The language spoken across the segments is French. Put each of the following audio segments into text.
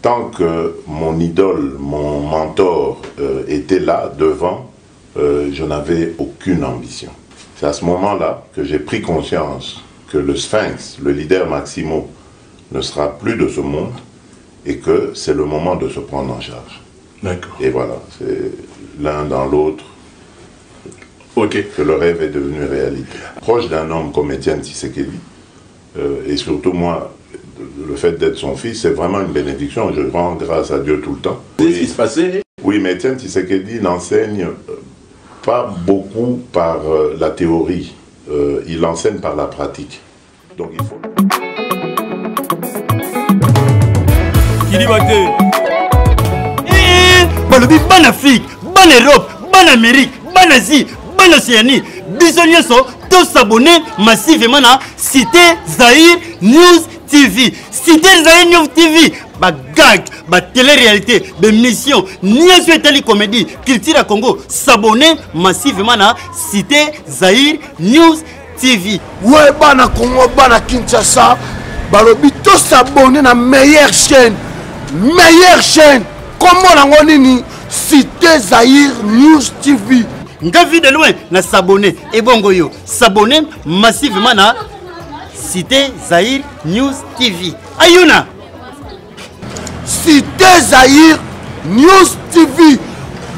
tant que mon idole, mon mentor était là, devant, je n'avais aucune ambition. C'est à ce moment-là que j'ai pris conscience que le Sphinx, le leader Maximo, ne sera plus de ce monde et que c'est le moment de se prendre en charge. D'accord. Et voilà, c'est l'un dans l'autre que le rêve est devenu réalité. Proche d'un homme comme Étienne Tshisekedi, et surtout moi, le fait d'être son fils, c'est vraiment une bénédiction. Je rends grâce à Dieu tout le temps. Qu'est-ce qui se passait? Oui, mais Étienne Tshisekedi n'enseigne pas beaucoup par la théorie. Il enseigne par la pratique. Donc il faut... Balobi ban Afrique, ban Europe, ban Amérique, ban Asie, ban Océanie. Bisognes sont tous abonnés massivement à Cité Zahir News TV. Cité Zahir News TV. Ba gag, ba télé-réalité, ba mission, ni à comédie, culture à Congo. S'abonner massivement à Cité Zahir News TV. Ouais, bana Congo, bana Kinshasa. Balobi tous s'abonner à la meilleure chaîne. Meilleure chaîne. Comment la nini Cité Zahir News TV. Nga vu de loin na s'abonner et bongo yo s'abonner massivement na Cité Zahir News TV. Ayuna Cité Zahir News TV.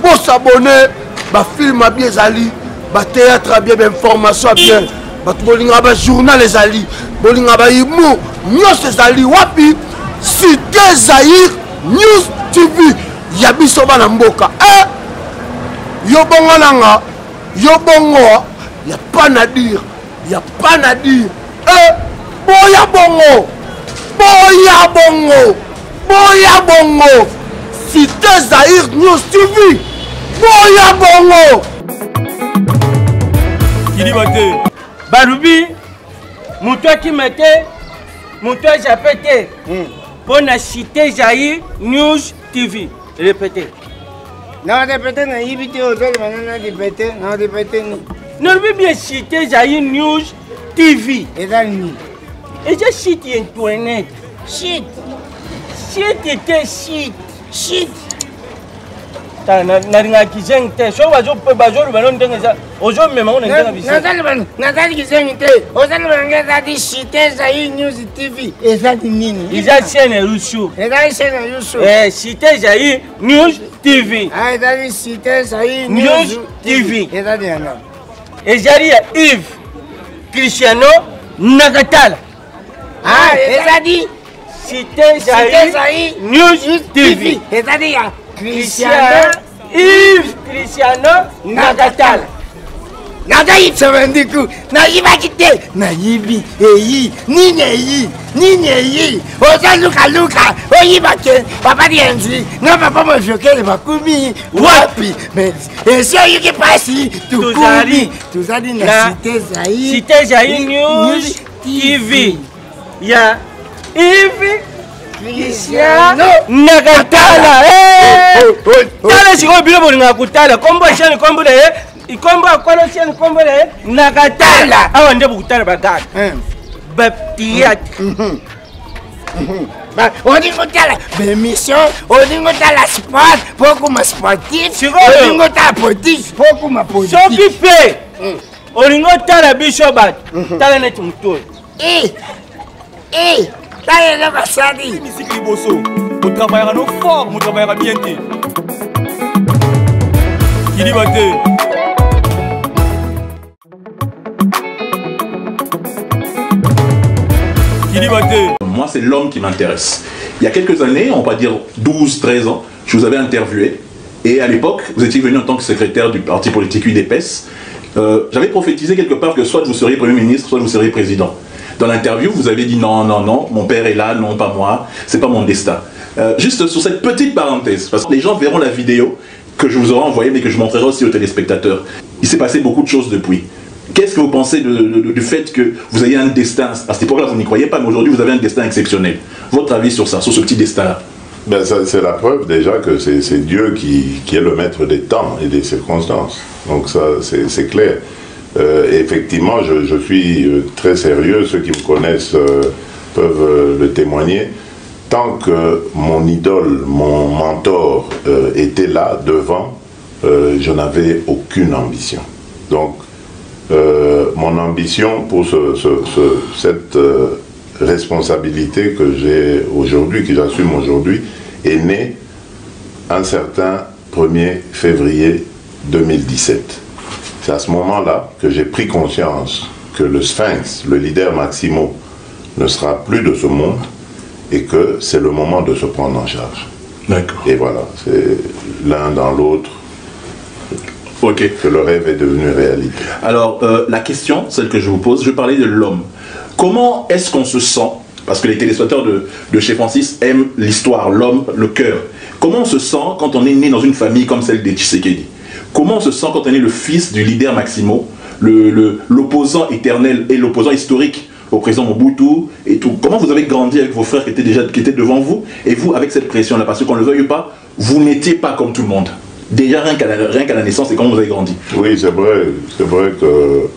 Bon s'abonner, ba film bien zali, ba théâtre bien, ba information bien, ba bolinga ba journal les ali, bolinga ba imu, news zali wapi Cité Zahir News TV. Yabiso bana mboka. Yo bongo nanga, yo bongo, y a pas à dire, y a pas à dire. Boya bongo, boya bongo, boya bongo. Cité Zahir News TV, boya bongo. Kilibate, Barubi, Moutoua qui mettait, Moutoua j'ai pété. Pour la Cité Zahir News TV. Répétez. Non, répétez, non, il y a répétez, non, répétez. Non, mais bien Cité Zahir News TV. Et là, nous. Et j'ai cité Internet. Shit. Shit était shit. Shit. Na kizengte so bazo pe bazo bano ndenga ozo mema on ndenga bisa nazali kizengte ozali banga zadi Cité Zahir News TV ezali nini iza chaîne Rushu ezali chaîne Rushu Cité Zahir News TV ezali Cité Zahir News TV ezali yana ezali ya Yves Cristiano Nakatala ezali Cité Zahir News TV ezali ya Yves Cristiano Nakatala. Nagayi tsabandiku na ibakite na yibi eyi nini oza luka oyibake papa dienzi na papa mojokele bakumi wapi mais esi oyiki pasi tuzali na Cité Zahir News TV ya Yves Cristiano Nakatala. Tala siko bilo bolinga kutala kombo chani kombo le ikombo akwalo chani kombo le Nakatala awa nde bukutala bagaka baptiat ba odingo tala bemission odingo tala sport beaucoup ma sportif odingo tala politique beaucoup ma politique soki pe olingo tala bishobat tala net mutoi Taille la sadi. Musique Liboso. On travaillera nos forts, on travaillera bien. Kilibate. Moi, c'est l'homme qui m'intéresse. Il y a quelques années, on va dire 12, 13 ans, je vous avais interviewé. Et à l'époque, vous étiez venu en tant que secrétaire du parti politique UDPS. J'avais prophétisé quelque part que soit vous seriez Premier ministre, soit vous seriez président. Dans l'interview, vous avez dit non, mon père est là, non, pas moi, c'est pas mon destin. Juste sur cette petite parenthèse, parce que les gens verront la vidéo que je vous aurai envoyée, mais que je montrerai aussi aux téléspectateurs. Il s'est passé beaucoup de choses depuis. Qu'est-ce que vous pensez du fait que vous ayez un destin? À cette époque-là, vous n'y croyez pas, mais aujourd'hui, vous avez un destin exceptionnel. Votre avis sur ça, sur ce petit destin-là? Ben, c'est la preuve déjà que c'est Dieu qui est le maître des temps et des circonstances. Donc ça, c'est clair. Effectivement, je suis très sérieux, ceux qui me connaissent peuvent le témoigner. tant que mon idole, mon mentor était là devant, je n'avais aucune ambition. Donc, mon ambition pour cette responsabilité que j'ai aujourd'hui, que j'assume aujourd'hui, est née un certain 1er février 2017. C'est à ce moment-là que j'ai pris conscience que le Sphinx, le leader Maximo, ne sera plus de ce monde et que c'est le moment de se prendre en charge. D'accord. Et voilà, c'est l'un dans l'autre. Ok. Que le rêve est devenu réalité. Alors, la question, celle que je vous pose, je vais parler de l'homme. Comment est-ce qu'on se sent, parce que les téléspectateurs de chez Francis aiment l'histoire, l'homme, le cœur. Comment on se sent quand on est né dans une famille comme celle des Tshisekedi? Comment on se sent quand on est le fils du leader Maximo, l'opposant éternel et l'opposant historique au président Mobutu et tout? Comment vous avez grandi avec vos frères qui étaient devant vous, et vous avec cette pression-là? Parce qu'on ne le veuille pas, vous n'étiez pas comme tout le monde. Déjà, rien qu'à la naissance, et comment vous avez grandi? Oui, c'est vrai que...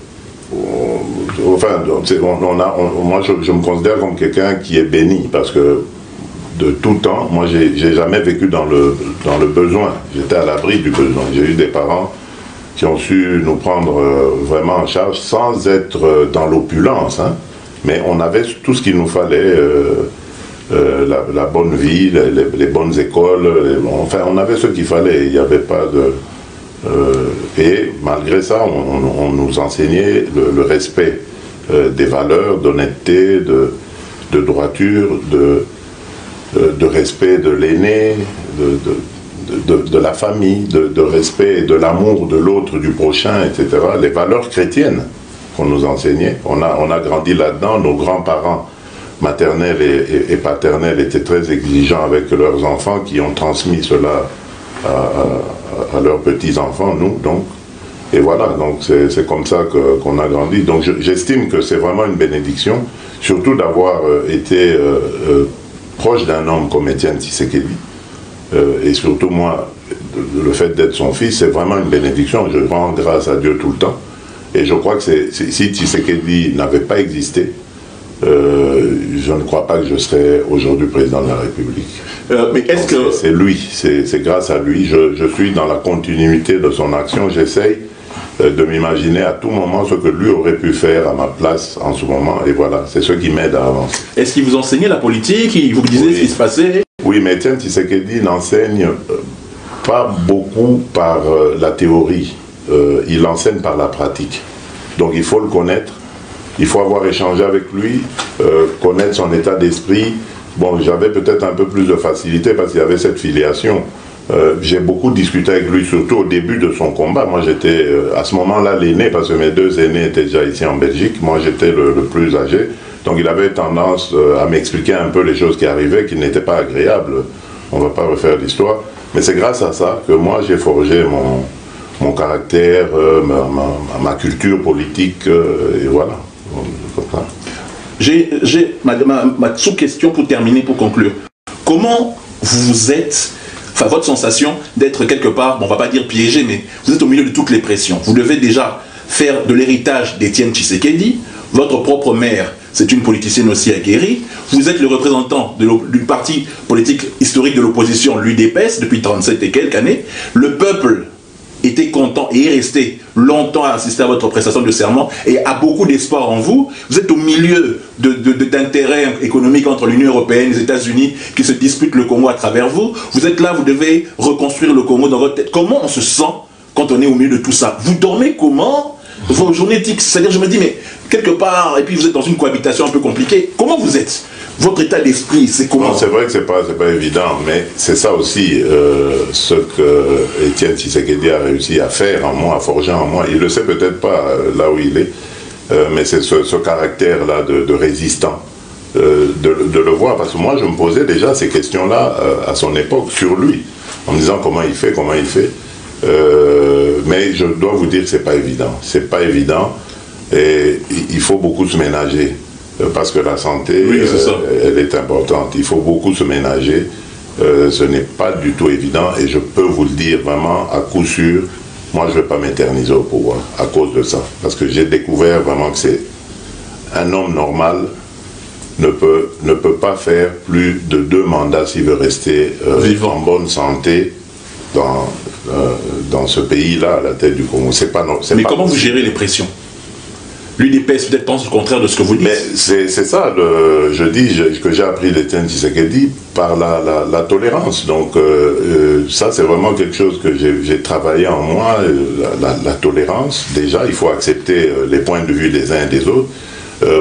Enfin, moi je me considère comme quelqu'un qui est béni, parce que de tout temps, moi j'ai jamais vécu dans le besoin. J'étais à l'abri du besoin. J'ai eu des parents qui ont su nous prendre vraiment en charge sans être dans l'opulence, hein. Mais on avait tout ce qu'il nous fallait. La bonne vie, les bonnes écoles, enfin on avait ce qu'il fallait, il n'y avait pas de... et malgré ça, on nous enseignait le respect des valeurs, d'honnêteté, de droiture, de respect de l'aîné, de la famille, de respect et de l'amour de l'autre, du prochain, etc. Les valeurs chrétiennes qu'on nous enseignait, on a grandi là-dedans. Nos grands-parents maternels et paternels étaient très exigeants avec leurs enfants, qui ont transmis cela à leurs petits-enfants, nous, donc. Et voilà, donc c'est comme ça qu'on a grandi. Donc j'estime que c'est vraiment une bénédiction, surtout d'avoir été proche d'un homme comme Étienne Tshisekedi. Et surtout moi, le fait d'être son fils, c'est vraiment une bénédiction. Je rends grâce à Dieu tout le temps. Et je crois que si Tshisekedi n'avait pas existé, je ne crois pas que je serais aujourd'hui président de la République. Mais est-ce que... C'est lui, c'est grâce à lui. Je suis dans la continuité de son action. J'essaye de m'imaginer à tout moment ce que lui aurait pu faire à ma place en ce moment. Et voilà, c'est ce qui m'aide à avancer. Est-ce qu'il vous enseignait la politique? Il vous disait ce qui se passait? Oui, mais Étienne Tshisekedi n'enseigne pas beaucoup par la théorie. Il enseigne par la pratique. Donc il faut le connaître. Il faut avoir échangé avec lui, connaître son état d'esprit. Bon, j'avais peut-être un peu plus de facilité parce qu'il y avait cette filiation. J'ai beaucoup discuté avec lui, surtout au début de son combat. Moi, j'étais à ce moment-là l'aîné, parce que mes deux aînés étaient déjà ici en Belgique. Moi, j'étais le plus âgé. Donc, il avait tendance à m'expliquer un peu les choses qui arrivaient, qui n'étaient pas agréables. On ne va pas refaire l'histoire. Mais c'est grâce à ça que moi, j'ai forgé mon caractère, ma culture politique, et voilà. J'ai ma sous-question pour terminer, pour conclure. Comment vous êtes, enfin votre sensation d'être quelque part, bon, on va pas dire piégé, mais vous êtes au milieu de toutes les pressions. Vous devez déjà faire de l'héritage d'Étienne Tshisekedi. Votre propre mère, c'est une politicienne aussi aguerrie. Vous êtes le représentant du parti politique historique de l'opposition, l'UDPS, depuis 37 et quelques années. Le peuple était content et est resté longtemps à assister à votre prestation de serment et a beaucoup d'espoir en vous. Vous êtes au milieu d'intérêts économiques entre l'Union européenne et les États-Unis qui se disputent le Congo à travers vous. Vous êtes là, vous devez reconstruire le Congo dans votre tête. Comment on se sent quand on est au milieu de tout ça? Vous dormez comment? Vos journées tiquent, c'est-à-dire je me dis, mais quelque part, et puis vous êtes dans une cohabitation un peu compliquée, comment vous êtes? Votre état d'esprit, c'est comment? C'est vrai que c'est pas évident, mais c'est ça aussi ce que Étienne Tshisekedi a réussi à faire en moi, à forger en moi. Il le sait peut-être pas là où il est, mais c'est ce caractère-là de résistant, de le voir. Parce que moi, je me posais déjà ces questions-là à son époque sur lui, en me disant comment il fait. Mais je dois vous dire que c'est pas évident. C'est pas évident et il faut beaucoup se ménager. Parce que la santé, oui, elle est importante. Il faut beaucoup se ménager. Ce n'est pas du tout évident. Et je peux vous le dire vraiment, à coup sûr, moi, je ne vais pas m'éterniser au pouvoir à cause de ça. Parce que j'ai découvert vraiment que c'est un homme normal ne peut pas faire plus de 2 mandats s'il veut rester en bonne santé dans ce pays-là, à la tête du Congo. Mais comment vous gérez les pressions? L'UDPS peut-être pense le contraire de ce que vous dites. Mais c'est ça, je dis que j'ai appris d'Étienne Tshisekedi par la tolérance. Donc ça, c'est vraiment quelque chose que j'ai travaillé en moi, la tolérance. Déjà, il faut accepter les points de vue des uns et des autres.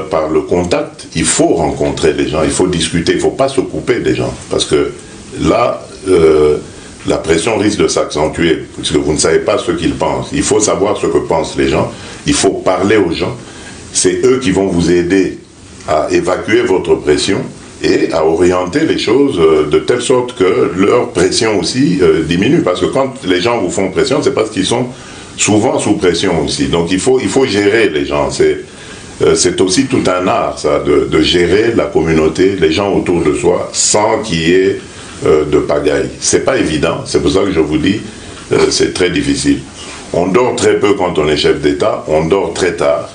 Par le contact, il faut rencontrer les gens, il faut discuter, il ne faut pas se couper des gens. Parce que là, la pression risque de s'accentuer, parce que vous ne savez pas ce qu'ils pensent. Il faut savoir ce que pensent les gens, il faut parler aux gens. C'est eux qui vont vous aider à évacuer votre pression et à orienter les choses de telle sorte que leur pression aussi diminue. Parce que quand les gens vous font pression, c'est parce qu'ils sont souvent sous pression aussi. Donc il faut gérer les gens. C'est aussi tout un art, ça, de gérer la communauté, les gens autour de soi, sans qu'il y ait de pagaille. C'est pas évident, c'est pour ça que je vous dis, c'est très difficile. On dort très peu quand on est chef d'État, on dort très tard,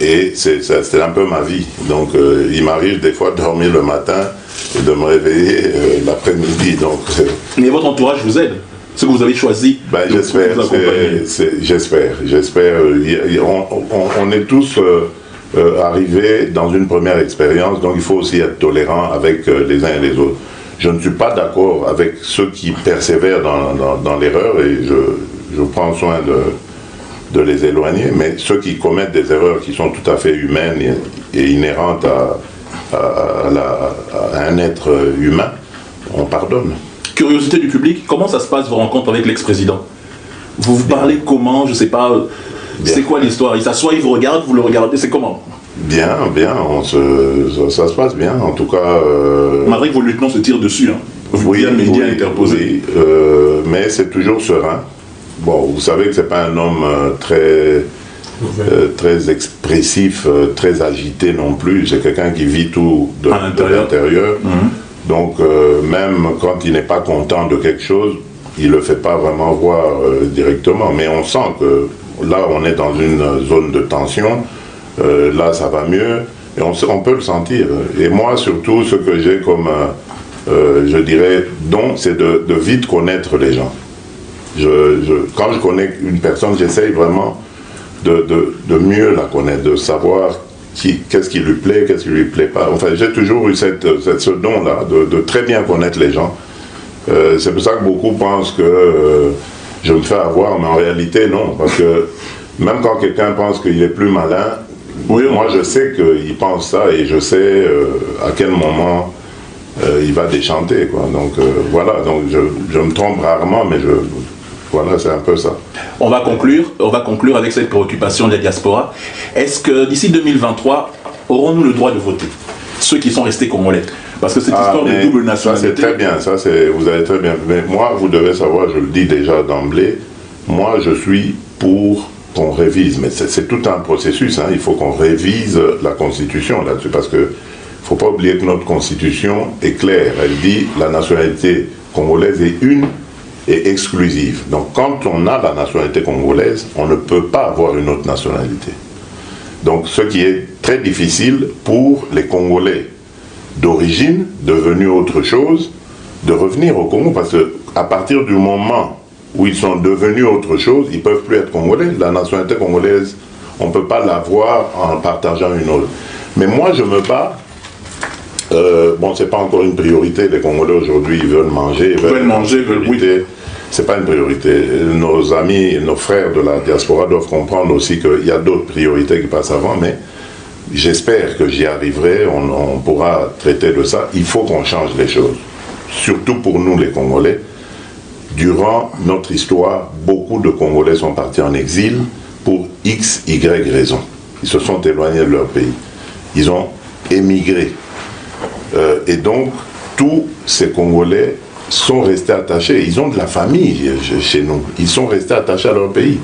et c'est un peu ma vie. Donc il m'arrive des fois de dormir le matin et de me réveiller l'après-midi. Mais votre entourage vous aide? Ce que vous avez choisi? J'espère. On est tous arrivés dans une première expérience, donc il faut aussi être tolérant avec les uns et les autres. Je ne suis pas d'accord avec ceux qui persévèrent dans l'erreur, et je prends soin de les éloigner, mais ceux qui commettent des erreurs qui sont tout à fait humaines et inhérentes à un être humain, on pardonne. Curiosité du public, comment ça se passe vos rencontres avec l'ex-président? Vous parlez comment? Je sais pas, c'est quoi l'histoire? Il s'assoit, il vous regarde, vous le regardez, c'est comment? Bien, ça se passe bien, en tout cas... Malgré que vos lieutenants se tirent dessus, hein. Vous dites un média interposé. Oui, mais c'est toujours serein. Bon, vous savez que c'est pas un homme très expressif, très agité non plus. C'est quelqu'un qui vit tout de l'intérieur. Donc, même quand il n'est pas content de quelque chose, il ne le fait pas vraiment voir directement. Mais on sent que là, on est dans une zone de tension. Là, ça va mieux. Et on peut le sentir. Et moi, surtout, ce que j'ai comme, je dirais, don, c'est de vite connaître les gens. Quand je connais une personne, j'essaye vraiment de mieux la connaître, de savoir qu'est-ce qui lui plaît, qu'est-ce qui lui plaît pas. Enfin, j'ai toujours eu ce don-là, de très bien connaître les gens. C'est pour ça que beaucoup pensent que je me fais avoir, mais en réalité, non. Parce que même quand quelqu'un pense qu'il est plus malin, moi, je sais qu'il pense ça et je sais à quel moment il va déchanter, quoi. Donc, voilà. Donc, je me trompe rarement, mais voilà, c'est un peu ça. On va conclure avec cette préoccupation de la diaspora. Est-ce que d'ici 2023, aurons-nous le droit de voter, ceux qui sont restés congolais? Parce que cette histoire de double nationalité... Ça, c'est très bien, vous avez très bien... Mais moi, vous devez savoir, je le dis déjà d'emblée, moi, je suis pour qu'on révise. Mais c'est tout un processus, hein. Il faut qu'on révise la Constitution là-dessus, parce que faut pas oublier que notre Constitution est claire. Elle dit la nationalité congolaise est une et exclusive. Donc quand on a la nationalité congolaise, on ne peut pas avoir une autre nationalité. Donc ce qui est très difficile pour les Congolais d'origine, devenus autre chose, de revenir au Congo, parce qu'à partir du moment où ils sont devenus autre chose, ils ne peuvent plus être Congolais. La nationalité congolaise, on ne peut pas l'avoir en partageant une autre. Mais moi je me bats. Bon, c'est pas encore une priorité. Les Congolais aujourd'hui, ils veulent manger. Ils veulent manger, oui. C'est pas une priorité. Nos amis, nos frères de la diaspora doivent comprendre aussi qu'il y a d'autres priorités qui passent avant, mais j'espère que j'y arriverai. On pourra traiter de ça. Il faut qu'on change les choses. Surtout pour nous, les Congolais. Durant notre histoire, beaucoup de Congolais sont partis en exil pour X, Y raisons. Ils se sont éloignés de leur pays. Ils ont émigré. Et donc, tous ces Congolais sont restés attachés. Ils ont de la famille chez nous. Ils sont restés attachés à leur pays.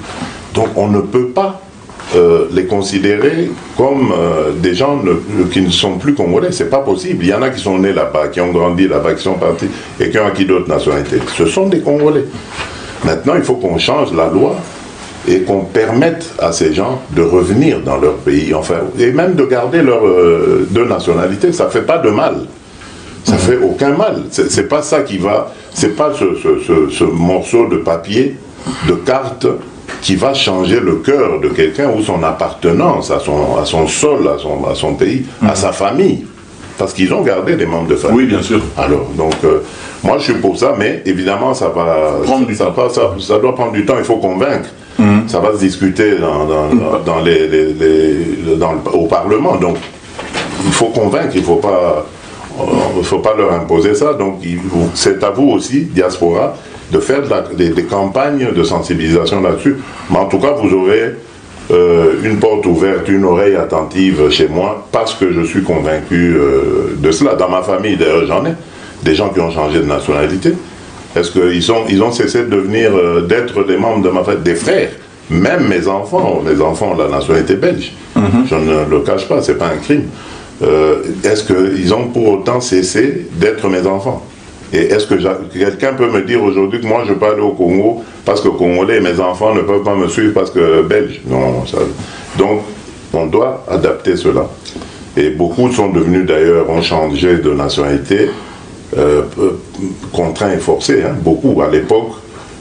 Donc, on ne peut pas les considérer comme des gens qui ne sont plus Congolais. C'est pas possible. Il y en a qui sont nés là-bas, qui ont grandi là-bas, qui sont partis et qui ont acquis d'autres nationalités. Ce sont des Congolais. Maintenant, il faut qu'on change la loi et qu'on permette à ces gens de revenir dans leur pays, enfin, et même de garder leurs deux nationalités. Ça ne fait pas de mal. Ça ne fait aucun mal. C'est pas ça qui va... C'est pas ce morceau de papier, de carte, qui va changer le cœur de quelqu'un ou son appartenance à son sol, à son pays, à sa famille. Parce qu'ils ont gardé des membres de famille. Oui, bien sûr. Alors, donc, moi je suis pour ça, mais évidemment, ça va prendre du temps. Ça doit prendre du temps, il faut convaincre. Ça va se discuter au Parlement. Donc, il faut convaincre, il ne faut pas leur imposer ça. Donc, c'est à vous aussi, diaspora, de faire des campagnes de sensibilisation là-dessus. Mais en tout cas, vous aurez une porte ouverte, une oreille attentive chez moi, parce que je suis convaincu de cela. Dans ma famille, d'ailleurs, j'en ai des gens qui ont changé de nationalité. Est-ce qu'ils ont cessé de devenir, d'être des membres de ma famille, des frères. Même mes enfants ont la nationalité belge. Je ne le cache pas, c'est pas un crime. Est-ce qu'ils ont pour autant cessé d'être mes enfants? Et est-ce que quelqu'un peut me dire aujourd'hui que moi je peux aller au Congo parce que Congolais et mes enfants ne peuvent pas me suivre parce que Belge? Non. Donc on doit adapter cela. Et beaucoup sont devenus d'ailleurs, ont changé de nationalité, contraints et forcés. Hein. Beaucoup à l'époque,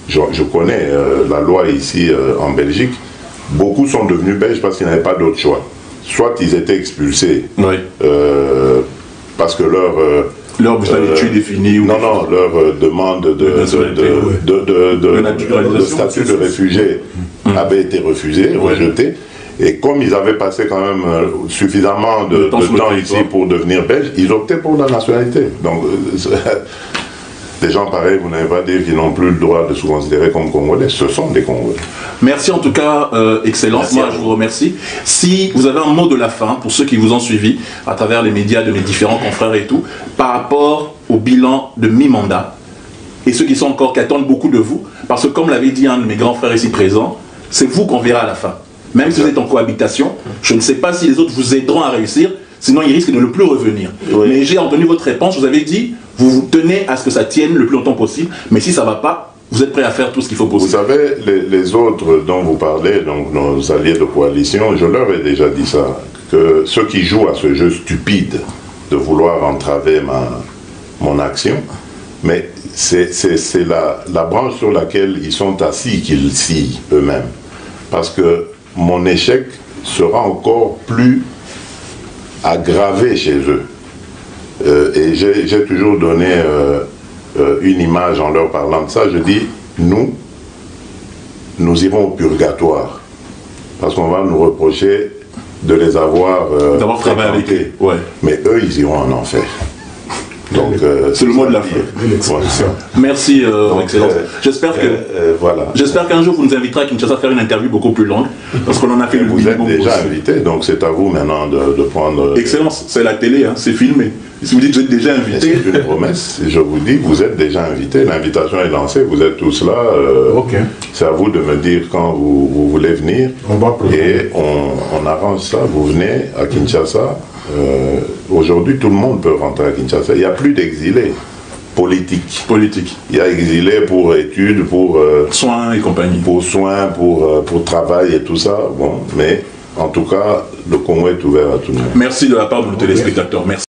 je connais la loi ici en Belgique, beaucoup sont devenus belges parce qu'ils n'avaient pas d'autre choix. Soit ils étaient expulsés parce que leur bulletin d'études est fini. Non, leur demande de statut de réfugié avait été refusée, rejetée. Et comme ils avaient passé quand même suffisamment de temps ici pour devenir belges, ils optaient pour la nationalité. Donc, des gens pareils, vous n'avez pas dit qu'ils n'ont plus le droit de se considérer comme Congolais. Ce sont des Congolais. Merci en tout cas, Excellence. Moi, je vous remercie. Si vous avez un mot de la fin pour ceux qui vous ont suivi à travers les médias de mes différents confrères et tout, par rapport au bilan de mi-mandat, et ceux qui attendent beaucoup de vous, parce que comme l'avait dit un de mes grands frères ici présents, c'est vous qu'on verra à la fin. Même si vous êtes en cohabitation, je ne sais pas si les autres vous aideront à réussir, sinon ils risquent de ne plus revenir. Mais j'ai entendu votre réponse, vous avez dit, vous tenez à ce que ça tienne le plus longtemps possible, mais si ça ne va pas, vous êtes prêt à faire tout ce qu'il faut possible. Vous savez, les autres dont vous parlez, donc nos alliés de coalition, je leur ai déjà dit ça, que ceux qui jouent à ce jeu stupide de vouloir entraver mon action, mais c'est la branche sur laquelle ils sont assis qu'ils scient eux-mêmes. Parce que mon échec sera encore plus aggravé chez eux. Et j'ai toujours donné une image en leur parlant de ça. Je dis, nous irons au purgatoire. Parce qu'on va nous reprocher de les avoir fréquentés. Mais eux, ils iront en enfer. Donc, c'est le mot de la fin. Merci, Excellence. J'espère qu'un jour vous nous inviterez à Kinshasa à faire une interview beaucoup plus longue, parce qu'on en a fait le Vous êtes déjà invité, donc c'est à vous maintenant de prendre... Excellence, c'est la télé, hein, c'est filmé. Si vous dites que vous êtes déjà invité... C'est une promesse, je vous dis que vous êtes déjà invité, l'invitation est lancée, vous êtes tous là. C'est à vous de me dire quand vous voulez venir, et on arrange ça, vous venez à Kinshasa. Aujourd'hui, tout le monde peut rentrer à Kinshasa. Il n'y a plus d'exilés politiques. Il y a exilés pour études, pour soins et compagnie. Pour soins, pour travail et tout ça. Bon, mais en tout cas, le Congo est ouvert à tout le monde. Merci de la part de nos téléspectateurs. Merci.